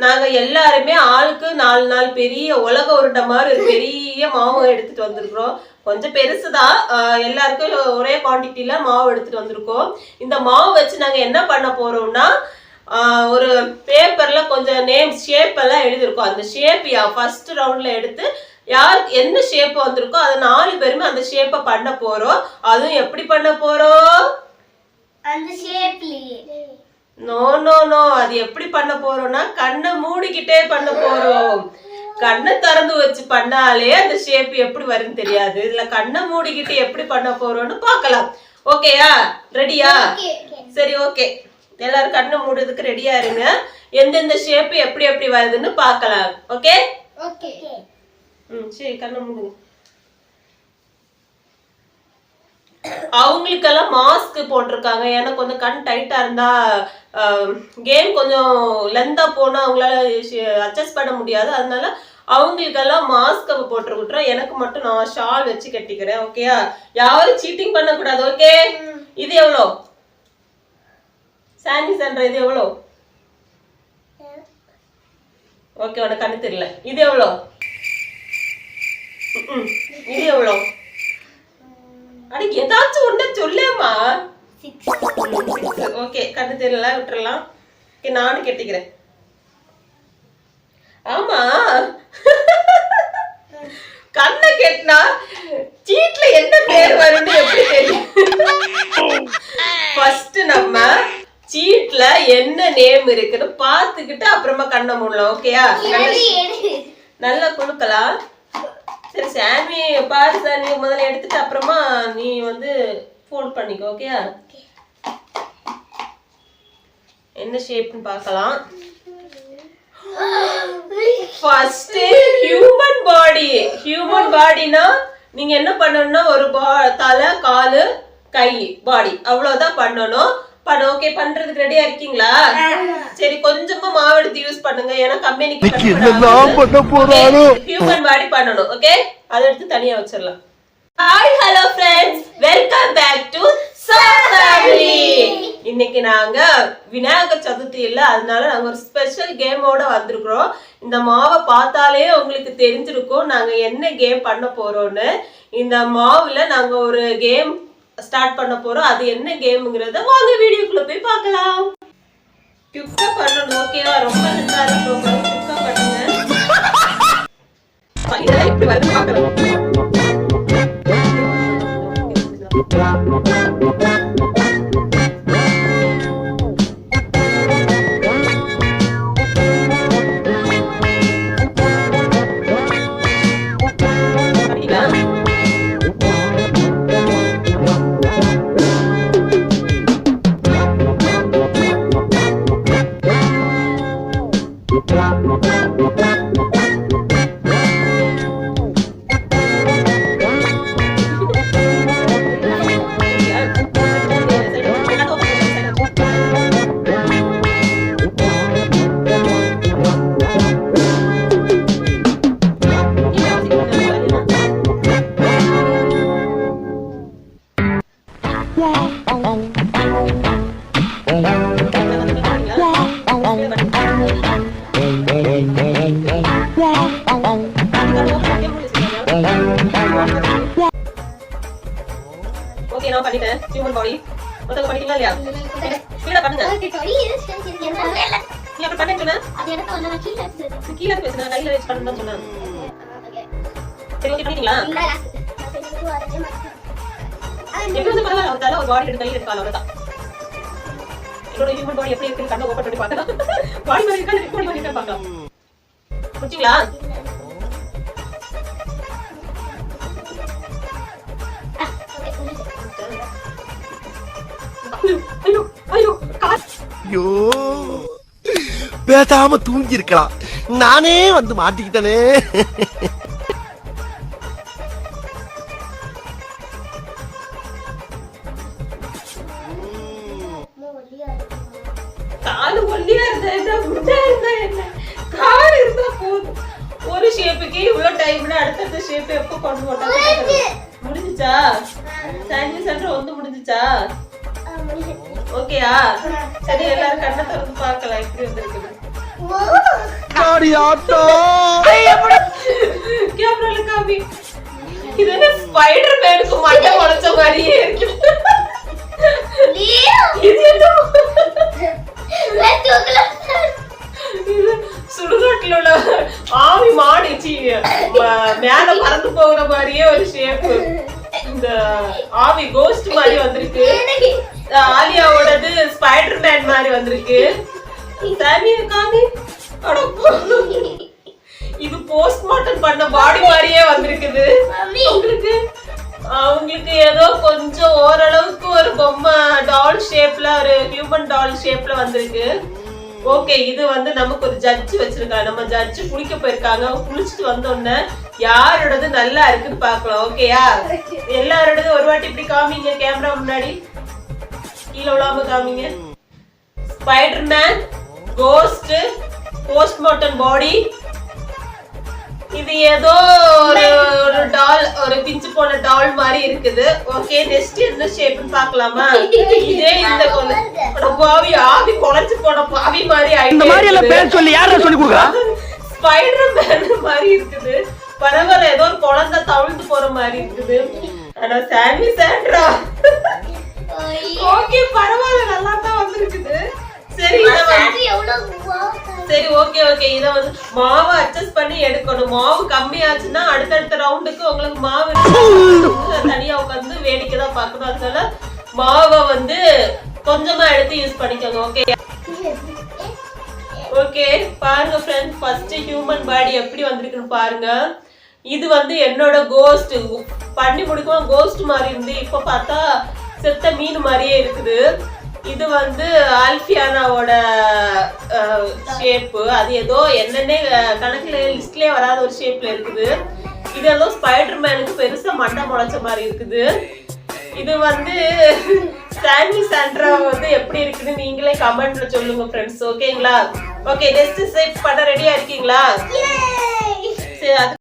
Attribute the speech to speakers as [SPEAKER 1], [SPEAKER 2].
[SPEAKER 1] நாங்க எல்லாருமே ஆளுக்கு 4 பெரிய உலக உருண்டை மாதிரி ஒரு பெரிய மாவு எடுத்துட்டு வந்திருக்கிறோம். கொஞ்சம் பெருசுதான், எல்லாருக்கும் ஒரே குவான்டிட்டியில மாவு எடுத்துட்டு வந்திருக்கோம். இந்த மாவு வச்சு நாங்க என்ன பண்ண போறோம்னா, ஒரு பேப்பர்ல கொஞ்சம் நேம் ஷேப் எல்லாம் எழுதிருக்கோம். அந்த ஷேப் ஃபர்ஸ்ட் ரவுண்ட்ல எடுத்து யாருக்கு என்ன ஷேப் வந்திருக்கோ அதை 4 பேருமே அந்த ஷேப்பை பண்ண போறோம். அதுவும் எப்படி பண்ண போறோம்?
[SPEAKER 2] அந்த ஷேப்லயே.
[SPEAKER 1] நோ நோ நோ, அது எப்படி பண்ண போறோம்னா கண்ணை மூடிக்கிட்டே பண்ண போறோம். கண்ணை திறந்து வச்சு பண்ணாலே அந்த ஷேப் எப்படி வரும்னு தெரியாது. இதுல கண்ணை மூடிக்கிட்டு எப்படி பண்ண போறோம்னு பார்க்கலாம். ஓகேயா? ரெடியா? சரி, ஓகே. எல்லாரும் கண்ணை மூடுறதுக்கு ரெடியா இருங்க. எந்தெந்த ஷேப் எப்படி எப்படி வருதுன்னு பார்க்கலாம். ஓகே?
[SPEAKER 2] ஓகே.
[SPEAKER 1] சரி, கண்ணை மூடுங்க. அவங்களுக்கெல்லாம் மாஸ்க் போட்டிருக்காங்க. எனக்கு கொஞ்சம் கண் டைட்டா இருந்தா கேம் கொஞ்சம் லென்தா போனா அவங்களால அட்ஜஸ்ட் பண்ண முடியாது. அதனால அவங்களுக்கெல்லாம் மாஸ்க் போட்டுருக்குறோம். எனக்கு மட்டும் நான் ஷால் வச்சு கட்டிக்கிறேன். ஓகேயா? யாரும் சீட்டிங் பண்ணக்கூடாது. ஓகே? இது எவ்வளோ? சாண்டி சன்ற இது எவ்வளோ? ஓகே, உனக்கு கண்ணு தெரியல. இது எவ்வளோ? இது எவ்வளோ? அடி ஏதாச்சும் ஒண்ணு சொல்லேம்மா. ஓகே, கண்ணு தெரியல, விட்டுறலாம். ஓகே, நானும் கெட்டிக்கிறேன். ஆமா, கண்ணை கெட்டினா சீட்ல என்ன பேர் வரும்னு எப்படி தெரியும்? ஃபர்ஸ்ட் நம்ம சீட்ல என்ன நேம் இருக்குன்னு பாத்துக்கிட்டு அப்புறமா கண்ணை மூடலாம். ஓகேயா? நல்லா கொடுக்கலாம். சரி, சாமி பாரு சாமி, முதல்ல எடுத்துட்டு அப்புறமா நீ வந்து ஃபோல்ட் பண்ணிக்கோ. ஓகேயா? என்ன ஷேப்னு பார்க்கலாம். First human body. ஹியூமன் பாடினா நீங்க என்ன பண்ணணும்னா ஒரு தலை, காலு, கை, பாடி அவ்வளவுதான் பண்ணணும். ஓகே, பண்றதுக்கு ரெடியா இருக்கீங்களா? சரி, கொஞ்சமா மாவு எடுத்து யூஸ் பண்ணுங்க. ஏன்னா கம்பெனிக்கு ஹியூமன் பாடி பண்ணணும். ஓகே, அதை எடுத்து தனியா வச்சிடலாம். Hi, hello friends, welcome back to family. இன்னைக்கு நாங்க விநாயகர் சதுர்த்தி இல்ல, அதனால நாங்க ஒரு ஸ்பெஷல் கேமோட வந்திருக்கிறோம். இந்த மாவை பார்த்தாலே உங்களுக்கு தெரிஞ்சிருக்கும் நாங்க என்ன கேம் பண்ண போறோம்னு. இந்த மாவுல நாங்க ஒரு கேம் ஸ்டார்ட் பண்ண போறோம். அது என்ன கேம்ங்கறத வாங்க வீடியோக்குள்ள போய் பார்க்கலாம். குயிக்கா பண்ணணும். ஓகேவா? ரொம்ப நேரா போகாம குயிக்கா பண்ணுங்க. இதெல்லாம் இப்படி வந்து பார்க்கலாம். ஓகே, நான் பண்ணிட்டேன். ஹியூமன் பாடி மொத்தம் பண்ணிட்டீங்களா இல்லையா? கீழே பண்ணுங்க. நீ அப்ப பண்ணேன்னு சொன்ன, கீழே பேசுனா கையில வச்சு பண்ணணும்னு சொன்னேன். சரி, ஓகே, பண்ணிட்டீங்களா? எப்படி வந்து பரவாயில்ல, ஒரு தலை ஒரு பாடி எடுத்து கையில் எடுக்கலாம். அவ்வளவுதான். என்னோட ஹியூமன் பாடி எப்படி இருக்கு கண்ணை ஓப்பன் பண்ணி பார்க்கலாம். பாடி மாதிரி இருக்கா, பாடி மாதிரி இருக்கா பார்க்கலாம். முடிச்சிங்களா?
[SPEAKER 3] ஐயோ, பேசாம தூங்கி இருக்கலாம். நானே வந்து மாட்டிக்கிட்டனே.
[SPEAKER 1] காலு ஒல்லியா இருந்தா என்ன, முட்டா இருந்தா என்ன, கால் இருந்தா போதும். ஒரு ஷேப்புக்கு இவ்வளவு டைம்னா அடுத்த ஷேப் எப்போ கொண்டு போட்டாங்க? முடிஞ்சுச்சா? சாண்டி சென்டர் வந்து முடிஞ்சுச்சா? ஓகேயா? சரி, எல்லாரும் கண்ணை திறந்து பார்க்கலாம் எப்படி வந்திருக்குது.
[SPEAKER 3] ஆத்தாடி ஆத்தா
[SPEAKER 1] கேமரால காமி. இது என்ன ஸ்பைடர் மேனுக்கு மண்டை முளைச்ச மாதிரியே இருக்கு. இது என்ன? இது சுடுகாட்டுல உள்ள ஆவி மாடிச்சு மேல பறந்து போகிற மாதிரியே ஒரு ஷேப். இந்த ஆவி கோஸ்ட் மாதிரி வந்திருக்கு. ஆலியாவோடது ஸ்பைடர் மேன் மாதிரி வந்திருக்கு. சாமியா காமி. இது போஸ்ட்மார்ட்டம் பண்ண பாடி மாதிரியே வந்திருக்குது. அவங்களுக்கு ஏதோ கொஞ்சம் ஓரளவுக்கு ஒரு பொம்மை டால் ஷேப்ல ஒரு ஹியூமன் டால் ஷேப்ல வந்திருக்கு. ஓகே, இது வந்து நமக்கு ஒரு ஜட்ஜ் வச்சிருக்காங்க. நம்ம ஜட்ஜ் குளிக்க போயிருக்காங்க. குளிச்சுட்டு வந்தோடனே யாரோடது நல்லா இருக்குன்னு பாக்கலாம். ஓகேயா? எல்லாரோடது ஒரு வாட்டி இப்படி காமிங்க கேமரா முன்னாடி. கீழே விழாம காமிங்க. ஸ்பைடர் மேன், கோஸ்ட், போஸ்ட்மார்ட்டம் பாடி. இது ஏதோ ஒரு டால், ஒரு பிஞ்சு போன டால் மாதிரி இருக்குது. ஓகே, நெக்ஸ்ட் என்ன ஷேப்னு பார்க்கலாமா? இதே இந்த பாவி ஆவி குலைச்சு போன பாவி மாதிரி
[SPEAKER 3] இந்த மாதிரி எல்லாம் பேர் சொல்லி யாரா சொல்லி கொடுக்கறா?
[SPEAKER 1] ஸ்பைடர் மேன் மாதிரி இருக்குது. பரவாயில்ல, ஏதோ ஒரு குழந்தை தவிழ்ந்து போற மாதிரி இருக்குது. ஆனா சாமி சாண்ட்ரா ஓகே பரவாயில்ல, நல்லா தான் வந்திருக்குது. சரி சரி ஓகே ஓகே, இத வந்து மாவை அட்ஜஸ்ட் பண்ணி எடுக்கணும். மாவு கம்மியாச்சுன்னா அடுத்தடுத்த ரவுண்டுக்கு உங்களுக்கு மாவு தனியா உட்காந்து வேடிக்கை தான் பார்க்கணும். அதனால மாவை வந்து கொஞ்சமா எடுத்து யூஸ் பண்ணிக்கோங்க. ஓகே ஓகே, பாருங்க ஃப்ரெண்ட்ஸ், ஃபர்ஸ்ட் ஹியூமன் பாடி எப்படி வந்திருக்குன்னு பாருங்க. இது வந்து என்னோட கோஸ்ட். பண்ணி முடிக்கும் கோஸ்ட் மாதிரி இருந்து இப்ப பார்த்தா செத்த மீன் மாதிரியே இருக்குது. இது வந்து ஆல்பியானாவோட ஷேப்பு. அது ஏதோ என்னன்னே கணக்குல லிஸ்ட்லயே வராத ஒரு ஷேப்ல இருக்குது. இது ஏதோ ஸ்பைடர் மேனுக்கு பெருசா மண்டை முளைச்ச மாதிரி இருக்குது. இது வந்து சாமி சாண்ட்ரா வந்து எப்படி இருக்குன்னு நீங்களே கமெண்ட்ல சொல்லுங்க ஃப்ரெண்ட்ஸ். ஓகேங்களா? ஓகே, நெக்ஸ்ட் செட் பண்ண ரெடியா இருக்கீங்களா? சரி,